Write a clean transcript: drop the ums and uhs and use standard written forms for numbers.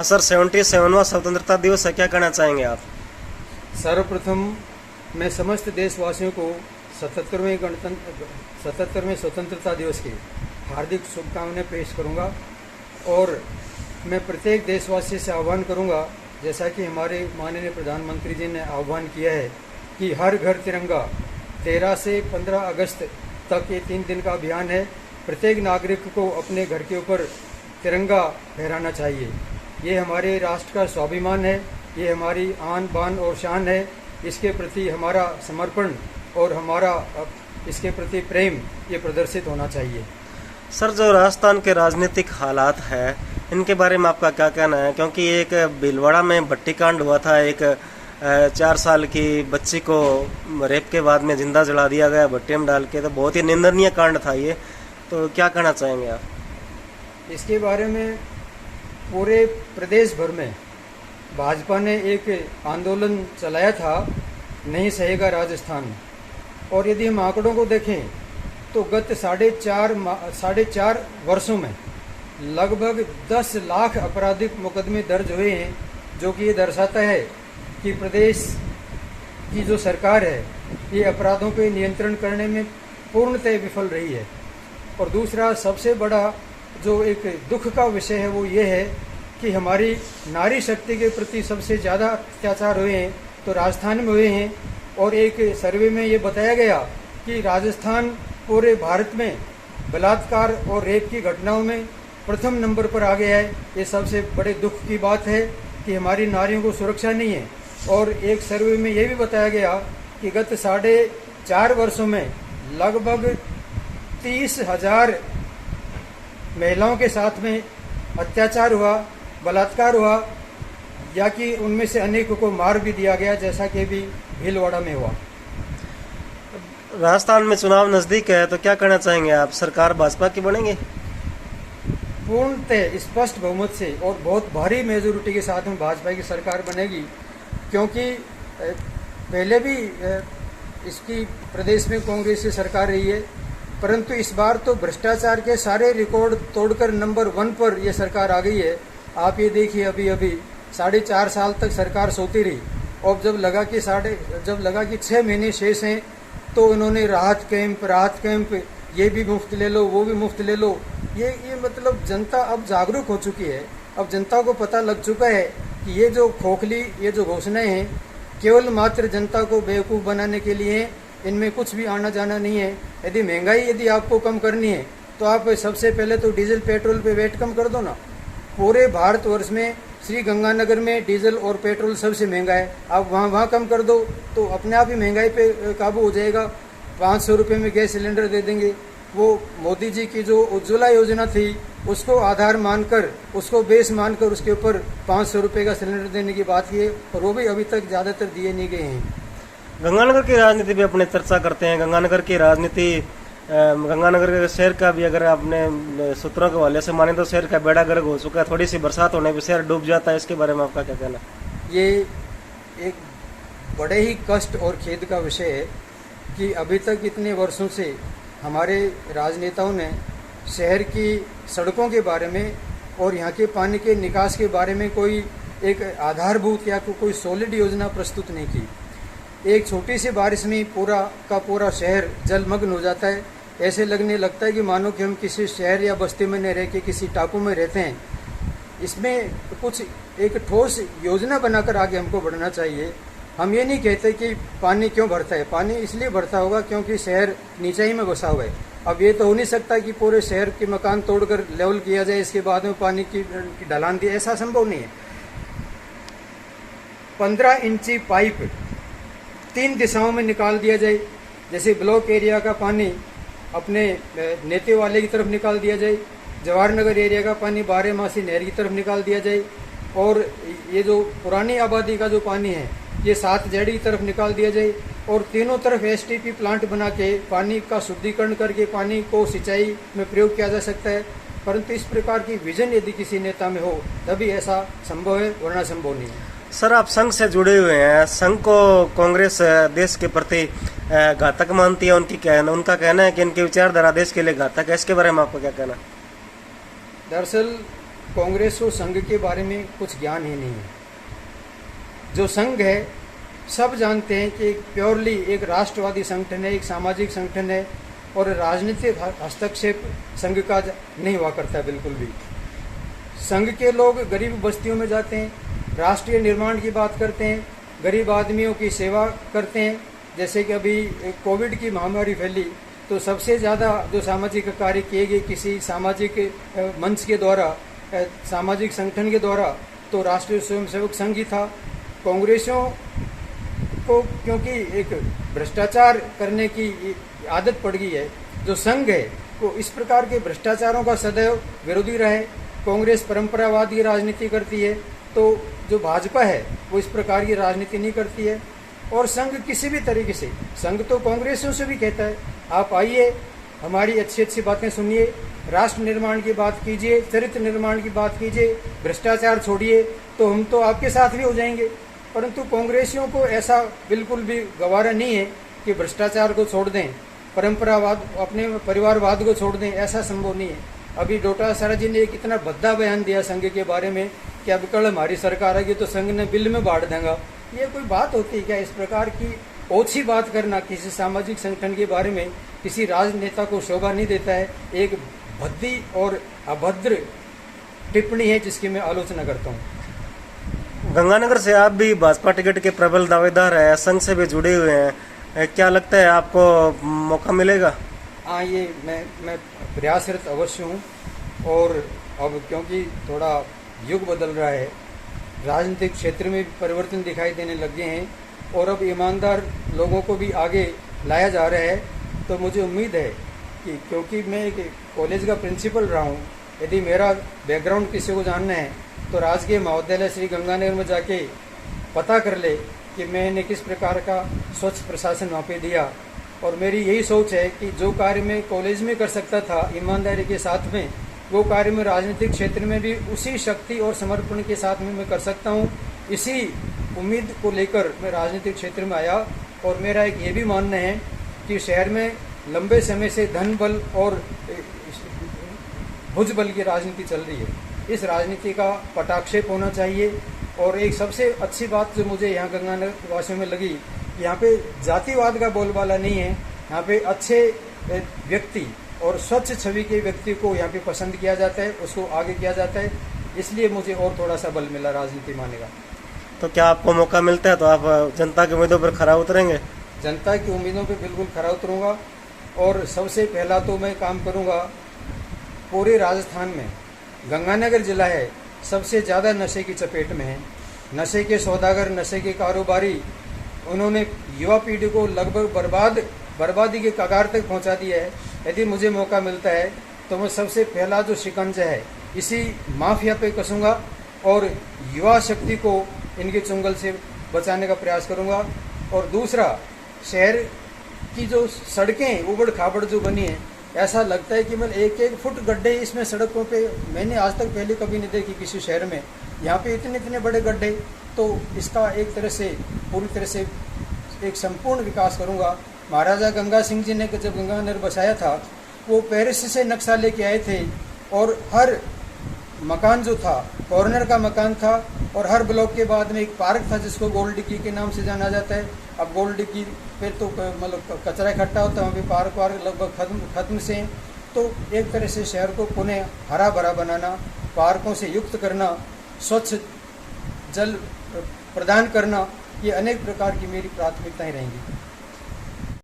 Sir 77वां स्वतंत्रता दिवस है, क्या कहना चाहेंगे आप? सर्वप्रथम मैं समस्त देशवासियों को 77वें स्वतंत्रता दिवस की हार्दिक शुभकामनाएं पेश करूंगा। और मैं प्रत्येक देशवासी से आह्वान करूंगा, जैसा कि हमारे माननीय प्रधानमंत्री जी ने आह्वान किया है कि हर घर तिरंगा 13 से 15 अगस्त तक ये 3 दिन का अभियान है। प्रत्येक नागरिक को अपने घर के ऊपर तिरंगा फहराना चाहिए। ये हमारे राष्ट्र का स्वाभिमान है, ये हमारी आन बान और शान है। इसके प्रति हमारा समर्पण और हमारा इसके प्रति प्रेम ये प्रदर्शित होना चाहिए। सर, जो राजस्थान के राजनीतिक हालात है इनके बारे में आपका क्या कहना है? क्योंकि एक भीलवाड़ा में भट्टी कांड हुआ था, एक 4 साल की बच्ची को रेप के बाद में जिंदा जला दिया गया भट्टी में डाल के, तो बहुत ही निंदनीय कांड था ये। तो क्या कहना चाहेंगे आप इसके बारे में? पूरे प्रदेश भर में भाजपा ने एक आंदोलन चलाया था, नहीं सहेगा राजस्थान। और यदि हम आंकड़ों को देखें तो गत 4.5 वर्षों में लगभग 10 लाख आपराधिक मुकदमे दर्ज हुए हैं, जो कि ये दर्शाता है कि प्रदेश की जो सरकार है ये अपराधों पे नियंत्रण करने में पूर्णतः विफल रही है। और दूसरा सबसे बड़ा जो एक दुख का विषय है वो ये है कि हमारी नारी शक्ति के प्रति सबसे ज़्यादा अत्याचार हुए हैं तो राजस्थान में हुए हैं। और एक सर्वे में ये बताया गया कि राजस्थान पूरे भारत में बलात्कार और रेप की घटनाओं में प्रथम नंबर पर आ गया है। ये सबसे बड़े दुख की बात है कि हमारी नारियों को सुरक्षा नहीं है। और एक सर्वे में ये भी बताया गया कि गत 4.5 वर्षों में लगभग 30,000 महिलाओं के साथ में अत्याचार हुआ, बलात्कार हुआ, या कि उनमें से अनेकों को मार भी दिया गया, जैसा कि भी भीलवाड़ा में हुआ। राजस्थान में चुनाव नजदीक है तो क्या कहना चाहेंगे आप? सरकार भाजपा की बनेगी? पूर्णतः स्पष्ट बहुमत से और बहुत भारी मेजोरिटी के साथ में भाजपा की सरकार बनेगी, क्योंकि पहले भी इसकी प्रदेश में कांग्रेस की सरकार रही है, परंतु इस बार तो भ्रष्टाचार के सारे रिकॉर्ड तोड़कर नंबर 1 पर यह सरकार आ गई है। आप ये देखिए, अभी 4.5 साल तक सरकार सोती रही, और जब लगा कि 6 महीने शेष हैं तो इन्होंने राहत कैंप ये भी मुफ्त ले लो, वो भी मुफ्त ले लो। ये मतलब जनता अब जागरूक हो चुकी है। अब जनता को पता लग चुका है कि ये जो खोखली ये जो घोषणाएं हैं केवल मात्र जनता को बेवकूफ़ बनाने के लिए हैं, इनमें कुछ भी आना जाना नहीं है। यदि महंगाई यदि आपको कम करनी है तो आप सबसे पहले तो डीजल पेट्रोल पे वेट कम कर दो ना। पूरे भारतवर्ष में श्री गंगानगर में डीजल और पेट्रोल सबसे महंगा है, आप वहाँ कम कर दो तो अपने आप ही महंगाई पे काबू हो जाएगा। 500 रुपये में गैस सिलेंडर दे देंगे। वो मोदी जी की जो उज्ज्वला योजना थी उसको आधार मानकर, उसको बेस मानकर उसके ऊपर 500 रुपये का सिलेंडर देने की बात की है, और वो भी अभी तक ज़्यादातर दिए नहीं गए हैं। गंगानगर की राजनीति भी अपने चर्चा करते हैं। गंगानगर की राजनीति, गंगानगर के शहर का भी अगर आपने सूत्रों के हवाले से माने तो शहर का बेड़ा गर्क हो चुका है। थोड़ी सी बरसात होने पर शहर डूब जाता है, इसके बारे में आपका क्या कहना? ये एक बड़े ही कष्ट और खेद का विषय है कि अभी तक इतने वर्षों से हमारे राजनेताओं ने शहर की सड़कों के बारे में और यहाँ के पानी के निकास के बारे में कोई एक आधारभूत या कोई सॉलिड योजना प्रस्तुत नहीं की। एक छोटी सी बारिश में पूरा का पूरा शहर जलमग्न हो जाता है। ऐसे लगने लगता है कि मानो कि हम किसी शहर या बस्ती में नहीं रह के किसी टापू में रहते हैं। इसमें कुछ एक ठोस योजना बनाकर आगे हमको बढ़ना चाहिए। हम ये नहीं कहते कि पानी क्यों भरता है, पानी इसलिए भरता होगा क्योंकि शहर नीचाई में बसा हुआ है। अब ये तो हो नहीं सकता कि पूरे शहर के मकान तोड़कर लेवल किया जाए, इसके बाद में पानी की ढलान दी, ऐसा संभव नहीं है। 15 इंची पाइप 3 दिशाओं में निकाल दिया जाए, जैसे ब्लॉक एरिया का पानी अपने नेते वाले की तरफ निकाल दिया जाए, जवाहर नगर एरिया का पानी बारहमासी नहर की तरफ निकाल दिया जाए, और ये जो पुरानी आबादी का जो पानी है ये 7 जेडी की तरफ निकाल दिया जाए, और तीनों तरफ एसटीपी प्लांट बना के पानी का शुद्धिकरण करके पानी को सिंचाई में प्रयोग किया जा सकता है। परंतु इस प्रकार की विजन यदि किसी नेता में हो तभी ऐसा संभव है, वरना संभव नहीं है। सर, आप संघ से जुड़े हुए हैं, संघ को कांग्रेस देश के प्रति घातक मानती है, उनका कहना है कि इनकी विचारधारा देश के लिए घातक है। इसके बारे में आपको क्या कहना? दरअसल कांग्रेस को संघ के बारे में कुछ ज्ञान ही नहीं है। जो संघ है सब जानते हैं कि प्योरली एक राष्ट्रवादी संगठन है, एक सामाजिक संगठन है और राजनीतिक हस्तक्षेप संघ का नहीं हुआ करता है बिल्कुल भी। संघ के लोग गरीब बस्तियों में जाते हैं, राष्ट्रीय निर्माण की बात करते हैं, गरीब आदमियों की सेवा करते हैं। जैसे कि अभी कोविड की महामारी फैली तो सबसे ज़्यादा जो सामाजिक कार्य किए गए किसी सामाजिक मंच के द्वारा, सामाजिक संगठन के द्वारा, तो राष्ट्रीय स्वयंसेवक संघ ही था। कांग्रेसियों को क्योंकि एक भ्रष्टाचार करने की आदत पड़ गई है, जो संघ है वो इस प्रकार के भ्रष्टाचारों का सदैव विरोधी रहे। कांग्रेस परंपरावाद की राजनीति करती है तो जो भाजपा है वो इस प्रकार की राजनीति नहीं करती है। और संघ किसी भी तरीके से, संघ तो कांग्रेसियों से भी कहता है आप आइए, हमारी अच्छी अच्छी बातें सुनिए, राष्ट्र निर्माण की बात कीजिए, चरित्र निर्माण की बात कीजिए, भ्रष्टाचार छोड़िए, तो हम तो आपके साथ भी हो जाएंगे। परंतु कांग्रेसियों को ऐसा बिल्कुल भी गवारा नहीं है कि भ्रष्टाचार को छोड़ दें, परंपरावाद, अपने परिवारवाद को छोड़ दें, ऐसा संभव नहीं है। अभी डोटासरा जी ने एक इतना भद्दा बयान दिया संघ के बारे में कि अब कल हमारी सरकार आएगी तो संघ ने बिल में बांट देगा। ये कोई बात होती है क्या? इस प्रकार की ओछी बात करना किसी सामाजिक संगठन के बारे में किसी राजनेता को शोभा नहीं देता है। एक भद्दी और अभद्र टिप्पणी है जिसकी मैं आलोचना करता हूँ। गंगानगर से आप भी भाजपा टिकट के प्रबल दावेदार है, संघ से भी जुड़े हुए हैं, क्या लगता है आपको मौका मिलेगा? हाँ, ये मैं प्रयासरत अवश्य हूँ। और अब क्योंकि थोड़ा युग बदल रहा है, राजनीतिक क्षेत्र में परिवर्तन दिखाई देने लग गए हैं और अब ईमानदार लोगों को भी आगे लाया जा रहा है, तो मुझे उम्मीद है कि क्योंकि मैं एक कॉलेज का प्रिंसिपल रहा हूँ, यदि मेरा बैकग्राउंड किसी को जानना है तो राजकीय महाविद्यालय श्री गंगानगर में जाके पता कर ले कि मैंने किस प्रकार का स्वच्छ प्रशासन वहाँ पे दिया। और मेरी यही सोच है कि जो कार्य मैं कॉलेज में कर सकता था ईमानदारी के साथ में, वो कार्य मैं राजनीतिक क्षेत्र में भी उसी शक्ति और समर्पण के साथ में मैं कर सकता हूँ। इसी उम्मीद को लेकर मैं राजनीतिक क्षेत्र में आया। और मेरा एक ये भी मानना है कि शहर में लंबे समय से धन बल और भुज बल की राजनीति चल रही है, इस राजनीति का पटाक्षेप होना चाहिए। और एक सबसे अच्छी बात जो मुझे यहाँ गंगानगर वासियों में लगी, यहाँ पे जातिवाद का बोलबाला नहीं है, यहाँ पे अच्छे व्यक्ति और स्वच्छ छवि के व्यक्ति को यहाँ पे पसंद किया जाता है, उसको आगे किया जाता है। इसलिए मुझे और थोड़ा सा बल मिला राजनीति माने का। तो क्या आपको मौका मिलता है तो आप जनता की उम्मीदों पर खरा उतरेंगे? जनता की उम्मीदों पे बिल्कुल खरा उतरूंगा। और सबसे पहला तो मैं काम करूंगा, पूरे राजस्थान में गंगानगर जिला है सबसे ज़्यादा नशे की चपेट में है। नशे के सौदागर, नशे के कारोबारी, उन्होंने युवा पीढ़ी को लगभग बर्बादी के कगार तक पहुंचा दिया है। यदि मुझे मौका मिलता है तो मैं सबसे पहला जो शिकंजा है इसी माफिया पे कसूंगा और युवा शक्ति को इनके चुंगल से बचाने का प्रयास करूंगा। और दूसरा, शहर की जो सड़कें उबड़ खाबड़ जो बनी है, ऐसा लगता है कि मतलब 1-1 फुट गड्ढे इसमें सड़कों पे मैंने आज तक पहले कभी नहीं देखी किसी शहर में। यहाँ पे इतने बड़े गड्ढे, तो इसका एक तरह से पूरी तरह से एक संपूर्ण विकास करूँगा। महाराजा गंगा सिंह जी ने जब गंगानगर बसाया था, वो पेरिस से नक्शा लेके आए थे और हर मकान जो था कॉर्नर का मकान था और हर ब्लॉक के बाद में एक पार्क था जिसको गोल्ड डिग्गी के नाम से जाना जाता है। अब गोल्ड डिग्गी पे तो मतलब कचरा इकट्ठा होता है, वहाँ पे पार्क वार्क लगभग खत्म से हैं। तो एक तरह से शहर को पुनः हरा भरा बनाना, पार्कों से युक्त करना, स्वच्छ जल प्रदान करना, ये अनेक प्रकार की मेरी प्राथमिकताएं रहेंगी।